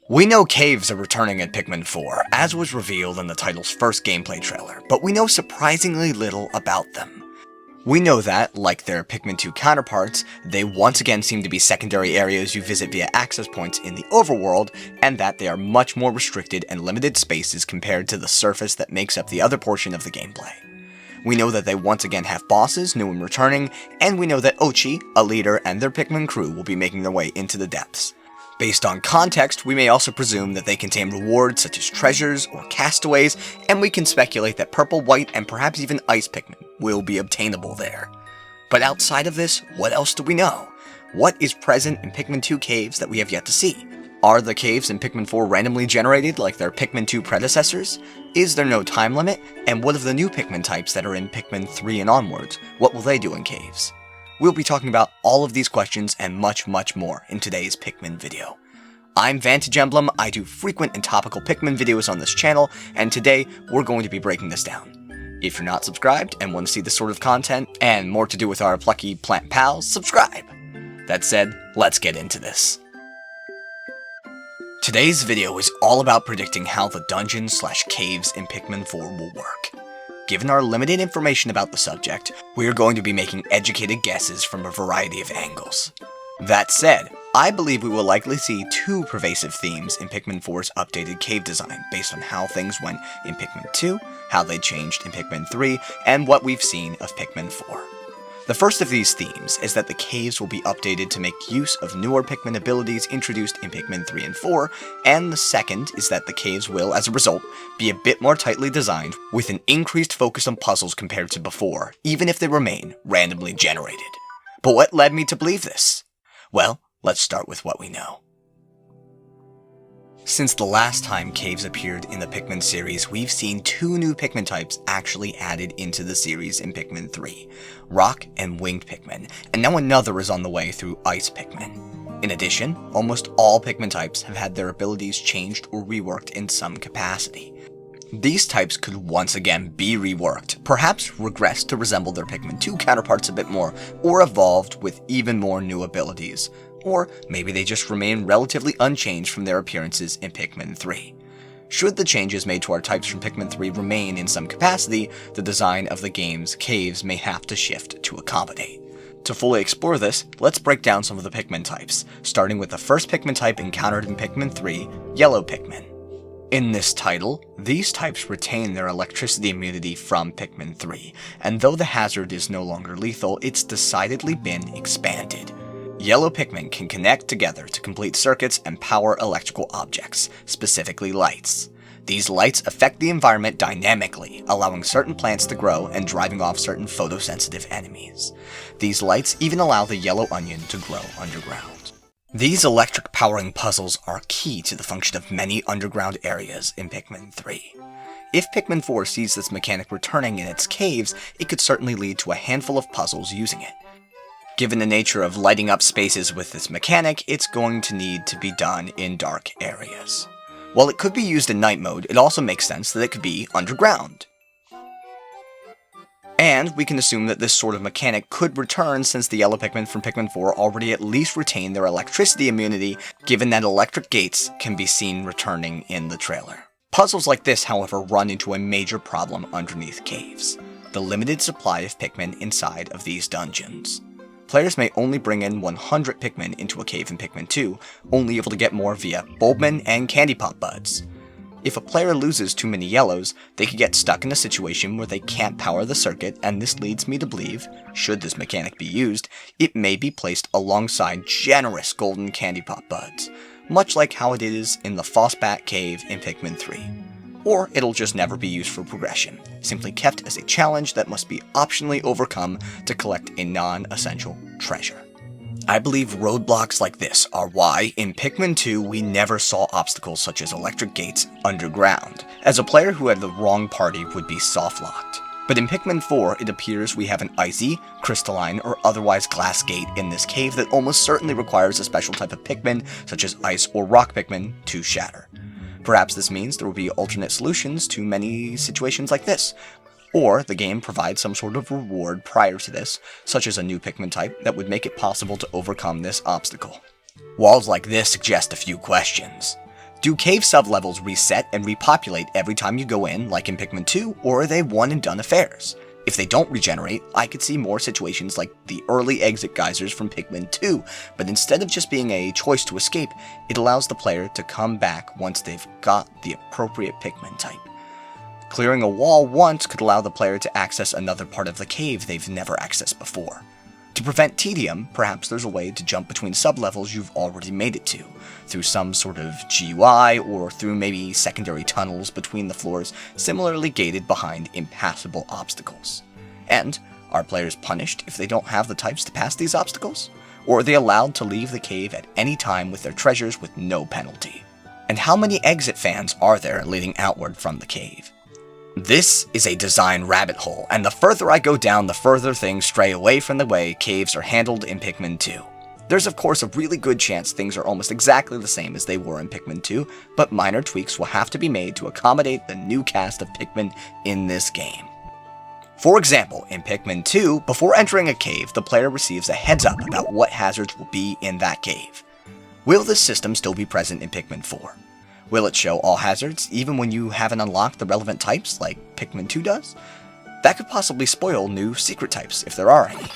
We know caves are returning in Pikmin 4, as was revealed in the title's first gameplay trailer, but we know surprisingly little about them. We know that, like their Pikmin 2 counterparts, they once again seem to be secondary areas you visit via access points in the overworld, and that they are much more restricted and limited spaces compared to the surface that makes up the other portion of the gameplay. We know that they once again have bosses, new and returning, and we know that Ochi, a leader, and their Pikmin crew will be making their way into the depths. Based on context, we may also presume that they contain rewards such as treasures or castaways, and we can speculate that purple, white, and perhaps even ice Pikmin will be obtainable there. But outside of this, what else do we know? What is present in Pikmin 2 caves that we have yet to see? Are the caves in Pikmin 4 randomly generated like their Pikmin 2 predecessors? Is there no time limit? And what of the new Pikmin types that are in Pikmin 3 and onwards? What will they do in caves? We'll be talking about all of these questions and much more in today's Pikmin video. I'm Vantage Emblem, I do frequent and topical Pikmin videos on this channel, and today we're going to be breaking this down. If you're not subscribed and want to see this sort of content and more to do with our plucky plant pals, subscribe. That said, let's get into this. Today's video is all about predicting how the dungeons/caves in Pikmin 4 will work. Given our limited information about the subject, we are going to be making educated guesses from a variety of angles. That said, I believe we will likely see two pervasive themes in Pikmin 4's updated cave design based on how things went in Pikmin 2, how they changed in Pikmin 3, and what we've seen of Pikmin 4. The first of these themes is that the caves will be updated to make use of newer Pikmin abilities introduced in Pikmin 3 and 4, and the second is that the caves will, as a result, be a bit more tightly designed with an increased focus on puzzles compared to before, even if they remain randomly generated. But what led me to believe this? Well, let's start with what we know. Since the last time caves appeared in the Pikmin series, we've seen two new Pikmin types actually added into the series in Pikmin 3, Rock and Winged Pikmin, and now another is on the way through Ice Pikmin. In addition, almost all Pikmin types have had their abilities changed or reworked in some capacity. These types could once again be reworked, perhaps regressed to resemble their Pikmin 2 counterparts a bit more, or evolved with even more new abilities. Or maybe they just remain relatively unchanged from their appearances in Pikmin 3. Should the changes made to our types from Pikmin 3 remain in some capacity, the design of the game's caves may have to shift to accommodate. To fully explore this, let's break down some of the Pikmin types, starting with the first Pikmin type encountered in Pikmin 3, Yellow Pikmin. In this title, these types retain their electricity immunity from Pikmin 3, and though the hazard is no longer lethal, it's decidedly been expanded. Yellow Pikmin can connect together to complete circuits and power electrical objects, specifically lights. These lights affect the environment dynamically, allowing certain plants to grow and driving off certain photosensitive enemies. These lights even allow the yellow onion to grow underground. These electric powering puzzles are key to the function of many underground areas in Pikmin 3. If Pikmin 4 sees this mechanic returning in its caves, it could certainly lead to a handful of puzzles using it. Given the nature of lighting up spaces with this mechanic, it's going to need to be done in dark areas. While it could be used in night mode, it also makes sense that it could be underground. And we can assume that this sort of mechanic could return since the yellow Pikmin from Pikmin 4 already at least retain their electricity immunity, given that electric gates can be seen returning in the trailer. Puzzles like this, however, run into a major problem underneath caves: the limited supply of Pikmin inside of these dungeons. Players may only bring in 100 Pikmin into a cave in Pikmin 2, only able to get more via Bulbmin and Candy Pop Buds. If a player loses too many yellows, they could get stuck in a situation where they can't power the circuit, and this leads me to believe, should this mechanic be used, it may be placed alongside generous golden Candy Pop Buds, much like how it is in the Fossbat Cave in Pikmin 3. Or it'll just never be used for progression, simply kept as a challenge that must be optionally overcome to collect a non-essential treasure. I believe roadblocks like this are why, in Pikmin 2, we never saw obstacles such as electric gates underground, as a player who had the wrong party would be soft-locked. But in Pikmin 4, it appears we have an icy, crystalline, or otherwise glass gate in this cave that almost certainly requires a special type of Pikmin, such as Ice or Rock Pikmin, to shatter. Perhaps this means there will be alternate solutions to many situations like this, or the game provides some sort of reward prior to this, such as a new Pikmin type that would make it possible to overcome this obstacle. Walls like this suggest a few questions. Do cave sublevels reset and repopulate every time you go in, like in Pikmin 2, or are they one-and-done affairs? If they don't regenerate, I could see more situations like the early exit geysers from Pikmin 2, but instead of just being a choice to escape, it allows the player to come back once they've got the appropriate Pikmin type. Clearing a wall once could allow the player to access another part of the cave they've never accessed before. To prevent tedium, perhaps there's a way to jump between sublevels you've already made it to, through some sort of GUI or through maybe secondary tunnels between the floors similarly gated behind impassable obstacles. And are players punished if they don't have the types to pass these obstacles? Or are they allowed to leave the cave at any time with their treasures with no penalty? And how many exit fans are there leading outward from the cave? This is a design rabbit hole, and the further I go down, the further things stray away from the way caves are handled in Pikmin 2. There's of course a really good chance things are almost exactly the same as they were in Pikmin 2, but minor tweaks will have to be made to accommodate the new cast of Pikmin in this game. For example, in Pikmin 2, before entering a cave, the player receives a heads up about what hazards will be in that cave. Will this system still be present in Pikmin 4? Will it show all hazards, even when you haven't unlocked the relevant types, like Pikmin 2 does? That could possibly spoil new secret types, if there are any.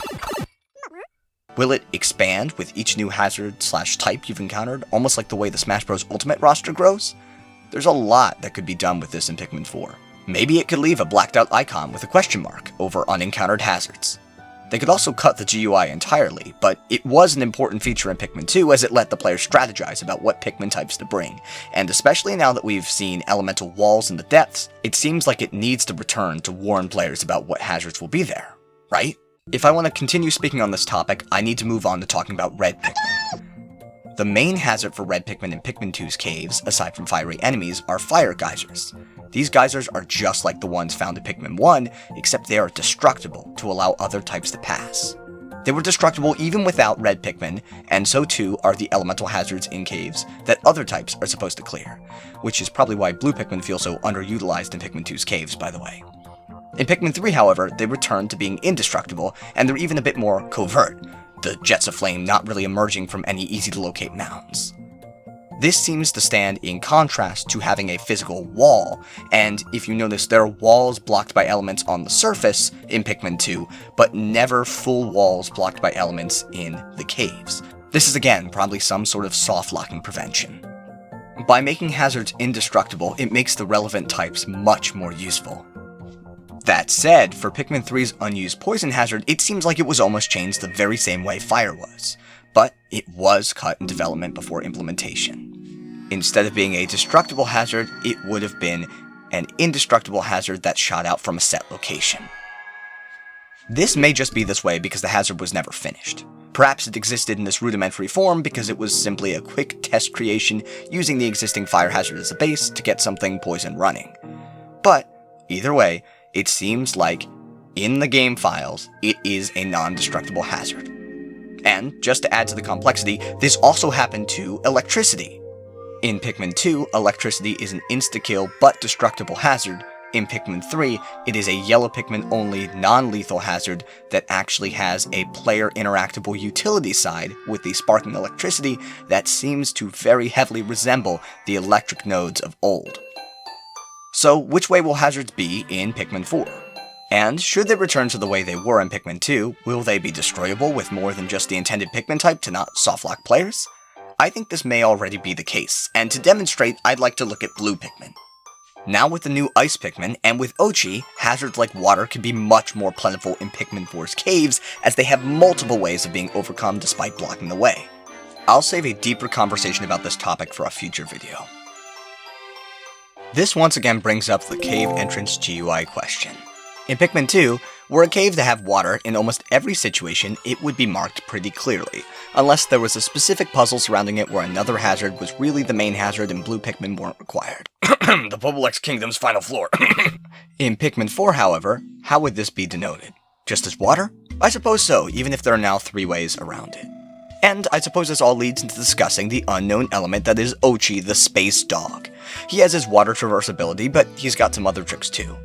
Will it expand with each new hazard/type you've encountered, almost like the way the Smash Bros. Ultimate roster grows? There's a lot that could be done with this in Pikmin 4. Maybe it could leave a blacked out icon with a question mark over unencountered hazards. They could also cut the GUI entirely, but it was an important feature in Pikmin 2 as it let the player strategize about what Pikmin types to bring, and especially now that we've seen elemental walls in the depths, it seems like it needs to return to warn players about what hazards will be there, right? If I want to continue speaking on this topic, I need to move on to talking about red Pikmin. The main hazard for red Pikmin in Pikmin 2's caves, aside from fiery enemies, are fire geysers. These geysers are just like the ones found in Pikmin 1, except they are destructible to allow other types to pass. They were destructible even without red Pikmin, and so too are the elemental hazards in caves that other types are supposed to clear, which is probably why blue Pikmin feel so underutilized in Pikmin 2's caves, by the way. In Pikmin 3, however, they return to being indestructible, and they're even a bit more covert, the jets of flame not really emerging from any easy-to-locate mounds. This seems to stand in contrast to having a physical wall, and if you notice, there are walls blocked by elements on the surface in Pikmin 2, but never full walls blocked by elements in the caves. This is again probably some sort of soft locking prevention. By making hazards indestructible, it makes the relevant types much more useful. That said, for Pikmin 3's unused poison hazard, it seems like it was almost changed the very same way fire was, but it was cut in development before implementation. Instead of being a destructible hazard, it would have been an indestructible hazard that shot out from a set location. This may just be this way because the hazard was never finished. Perhaps it existed in this rudimentary form because it was simply a quick test creation using the existing fire hazard as a base to get something poison running. But, either way, it seems like, in the game files, it is a non-destructible hazard. And, just to add to the complexity, this also happened to electricity. In Pikmin 2, electricity is an insta-kill but destructible hazard. In Pikmin 3, it is a yellow Pikmin only non-lethal hazard that actually has a player interactable utility side with the sparking electricity that seems to very heavily resemble the electric nodes of old. So which way will hazards be in Pikmin 4? And should they return to the way they were in Pikmin 2, will they be destroyable with more than just the intended Pikmin type to not softlock players? I think this may already be the case, and to demonstrate, I'd like to look at blue Pikmin. Now with the new ice Pikmin, and with Ochi, hazards like water can be much more plentiful in Pikmin 4's caves, as they have multiple ways of being overcome despite blocking the way. I'll save a deeper conversation about this topic for a future video. This once again brings up the cave entrance GUI question. In Pikmin 2, were a cave to have water, in almost every situation it would be marked pretty clearly, unless there was a specific puzzle surrounding it where another hazard was really the main hazard and blue Pikmin weren't required. The Bubble X Kingdom's final floor. In Pikmin 4, however, how would this be denoted? Just as water? I suppose so, even if there are now 3 ways around it. And I suppose this all leads into discussing the unknown element that is Ochi the Space Dog. He has his water traversability, but he's got some other tricks too.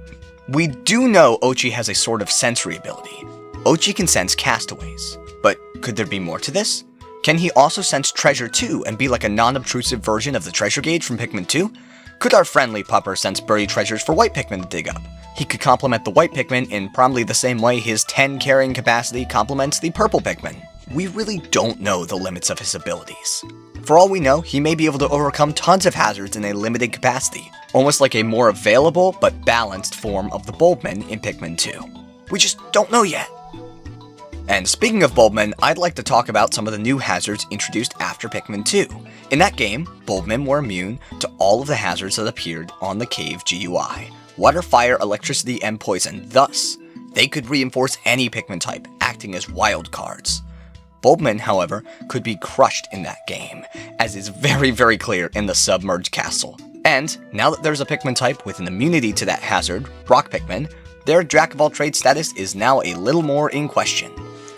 We do know Ochi has a sort of sensory ability. Ochi can sense castaways, but could there be more to this? Can he also sense treasure too and be like a non-obtrusive version of the treasure gauge from Pikmin 2? Could our friendly pupper sense buried treasures for white Pikmin to dig up? He could complement the white Pikmin in probably the same way his 10 carrying capacity complements the purple Pikmin. We really don't know the limits of his abilities. For all we know, he may be able to overcome tons of hazards in a limited capacity, almost like a more available but balanced form of the Bulbmin in Pikmin 2. We just don't know yet. And speaking of Bulbmin, I'd like to talk about some of the new hazards introduced after Pikmin 2. In that game, Bulbmin were immune to all of the hazards that appeared on the cave GUI. Water, fire, electricity, and poison. Thus, they could reinforce any Pikmin type, acting as wild cards. Bulbmin, however, could be crushed in that game, as is very clear in the submerged castle. And, now that there's a Pikmin type with an immunity to that hazard, Rock Pikmin, their Jack-of-all-trades status is now a little more in question.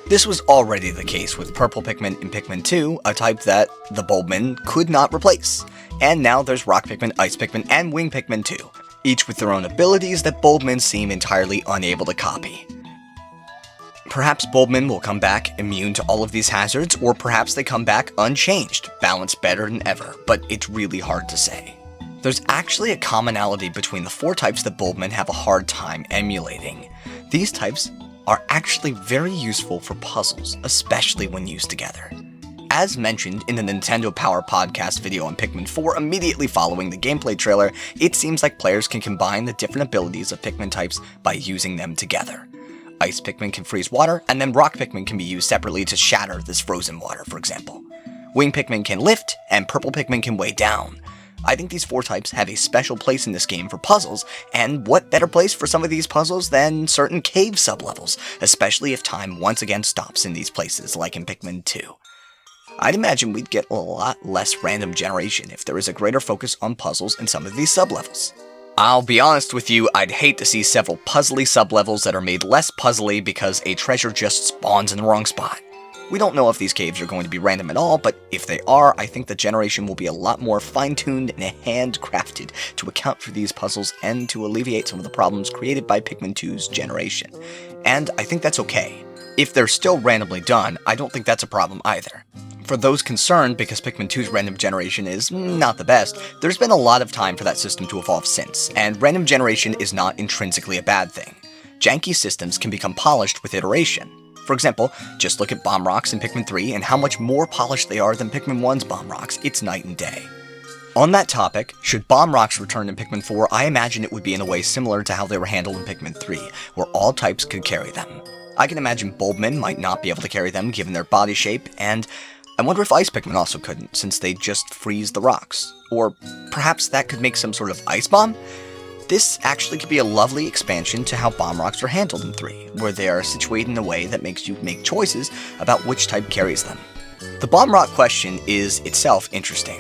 This was already the case with Purple Pikmin in Pikmin 2, a type that the Bulbmin could not replace. And now there's Rock Pikmin, Ice Pikmin, and Wing Pikmin too, each with their own abilities that Bulbmin seem entirely unable to copy. Perhaps Bulbmin will come back immune to all of these hazards, or perhaps they come back unchanged, balanced better than ever, but it's really hard to say. There's actually a commonality between the 4 types that Bulbmin have a hard time emulating. These types are actually very useful for puzzles, especially when used together. As mentioned in the Nintendo Power podcast video on Pikmin 4 immediately following the gameplay trailer, it seems like players can combine the different abilities of Pikmin types by using them together. Ice Pikmin can freeze water, and then Rock Pikmin can be used separately to shatter this frozen water, for example. Wing Pikmin can lift, and Purple Pikmin can weigh down. I think these 4 types have a special place in this game for puzzles, and what better place for some of these puzzles than certain cave sublevels, especially if time once again stops in these places, like in Pikmin 2. I'd imagine we'd get a lot less random generation if there was a greater focus on puzzles in some of these sublevels. I'll be honest with you, I'd hate to see several puzzly sublevels that are made less puzzly because a treasure just spawns in the wrong spot. We don't know if these caves are going to be random at all, but if they are, I think the generation will be a lot more fine-tuned and handcrafted to account for these puzzles and to alleviate some of the problems created by Pikmin 2's generation. And I think that's okay. If they're still randomly done, I don't think that's a problem either. For those concerned, because Pikmin 2's random generation is not the best, there's been a lot of time for that system to evolve since, and random generation is not intrinsically a bad thing. Janky systems can become polished with iteration. For example, just look at bomb rocks in Pikmin 3 and how much more polished they are than Pikmin 1's bomb rocks. It's night and day. On that topic, should bomb rocks return in Pikmin 4, I imagine it would be in a way similar to how they were handled in Pikmin 3, where all types could carry them. I can imagine Bulbmin might not be able to carry them given their body shape, and I wonder if Ice Pikmin also couldn't, since they just freeze the rocks. Or perhaps that could make some sort of ice bomb? This actually could be a lovely expansion to how bomb rocks are handled in 3, where they are situated in a way that makes you make choices about which type carries them. The bomb rock question is itself interesting.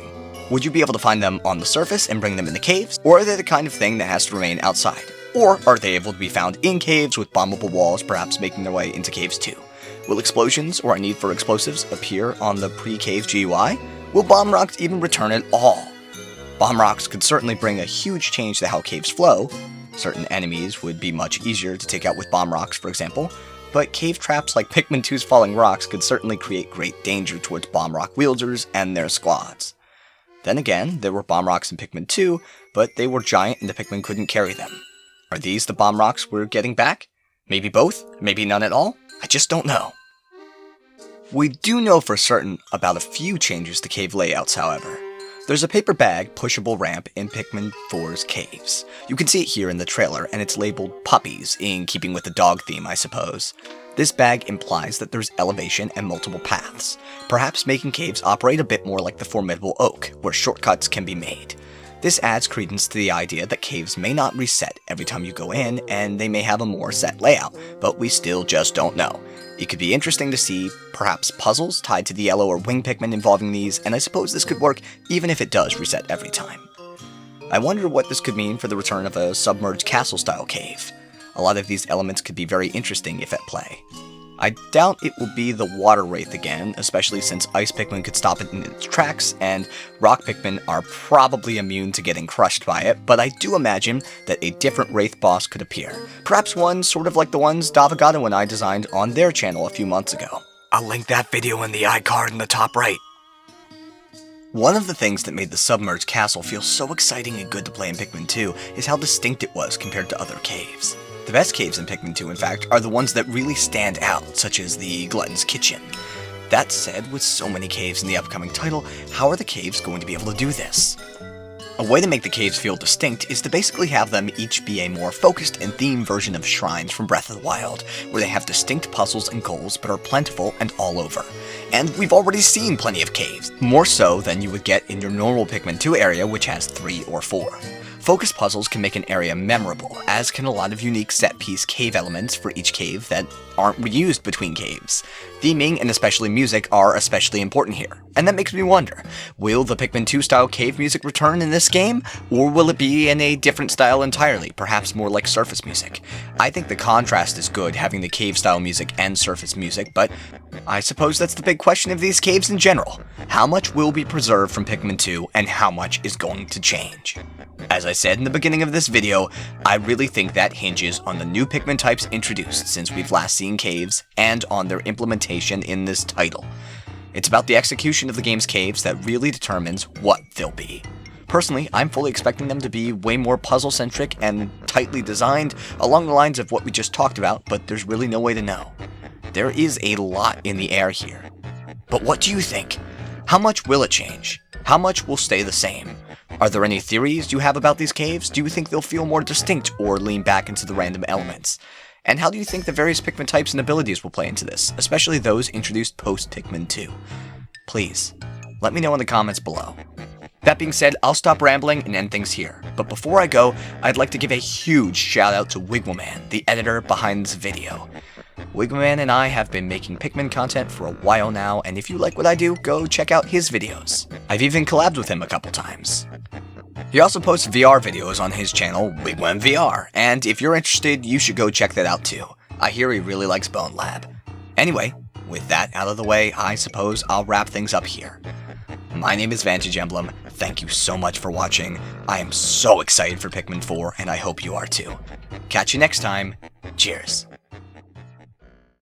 Would you be able to find them on the surface and bring them into caves, or are they the kind of thing that has to remain outside? Or are they able to be found in caves with bombable walls perhaps making their way into caves too? Will explosions or a need for explosives appear on the pre-cave GUI? Will bomb rocks even return at all? Bomb rocks could certainly bring a huge change to how caves flow. Certain enemies would be much easier to take out with bomb rocks, for example, but cave traps like Pikmin 2's falling rocks could certainly create great danger towards bomb rock wielders and their squads. Then again, there were bomb rocks in Pikmin 2, but they were giant and the Pikmin couldn't carry them. Are these the bomb rocks we're getting back? Maybe both? Maybe none at all? I just don't know. We do know for certain about a few changes to cave layouts, however. There's a paper bag pushable ramp in Pikmin 4's caves. You can see it here in the trailer, and it's labeled Puppies, in keeping with the dog theme, I suppose. This bag implies that there's elevation and multiple paths, perhaps making caves operate a bit more like the formidable oak, where shortcuts can be made. This adds credence to the idea that caves may not reset every time you go in, and they may have a more set layout, but we still just don't know. It could be interesting to see, perhaps puzzles tied to the yellow or wing Pikmin involving these, and I suppose this could work even if it does reset every time. I wonder what this could mean for the return of a submerged castle-style cave. A lot of these elements could be very interesting if at play. I doubt it will be the water wraith again, especially since Ice Pikmin could stop it in its tracks, and Rock Pikmin are probably immune to getting crushed by it, but I do imagine that a different wraith boss could appear. Perhaps one sort of like the ones Gunnadahun and I designed on their channel a few months ago. I'll link that video in the iCard in the top right. One of the things that made the submerged castle feel so exciting and good to play in Pikmin 2 is how distinct it was compared to other caves. The best caves in Pikmin 2, in fact, are the ones that really stand out, such as the Glutton's Kitchen. That said, with so many caves in the upcoming title, how are the caves going to be able to do this? A way to make the caves feel distinct is to basically have them each be a more focused and themed version of shrines from Breath of the Wild, where they have distinct puzzles and goals but are plentiful and all over. And we've already seen plenty of caves, more so than you would get in your normal Pikmin 2 area, which has 3 or 4. Focus puzzles can make an area memorable, as can a lot of unique set-piece cave elements for each cave that aren't reused between caves. Theming and especially music are especially important here, and that makes me wonder, will the Pikmin 2 style cave music return in this game, or will it be in a different style entirely, perhaps more like surface music? I think the contrast is good having the cave style music and surface music, but I suppose that's the big question of these caves in general. How much will be preserved from Pikmin 2, and how much is going to change? As I said in the beginning of this video, I really think that hinges on the new Pikmin types introduced since we've last seen caves, and on their implementation in this title. It's about the execution of the game's caves that really determines what they'll be. Personally, I'm fully expecting them to be way more puzzle-centric and tightly designed, along the lines of what we just talked about, but there's really no way to know. There is a lot in the air here. But what do you think? How much will it change? How much will stay the same? Are there any theories you have about these caves? Do you think they'll feel more distinct or lean back into the random elements? And how do you think the various Pikmin types and abilities will play into this, especially those introduced post-Pikmin 2? Please, let me know in the comments below. That being said, I'll stop rambling and end things here. But before I go, I'd like to give a huge shout out to Wigwaman, the editor behind this video. Wigwaman and I have been making Pikmin content for a while now, and if you like what I do, go check out his videos. I've even collabed with him a couple times. He also posts VR videos on his channel, Wigwaman VR, and if you're interested, you should go check that out too. I hear he really likes Bone Lab. Anyway, with that out of the way, I suppose I'll wrap things up here. My name is Vantage Emblem, thank you so much for watching, I am so excited for Pikmin 4, and I hope you are too. Catch you next time, cheers.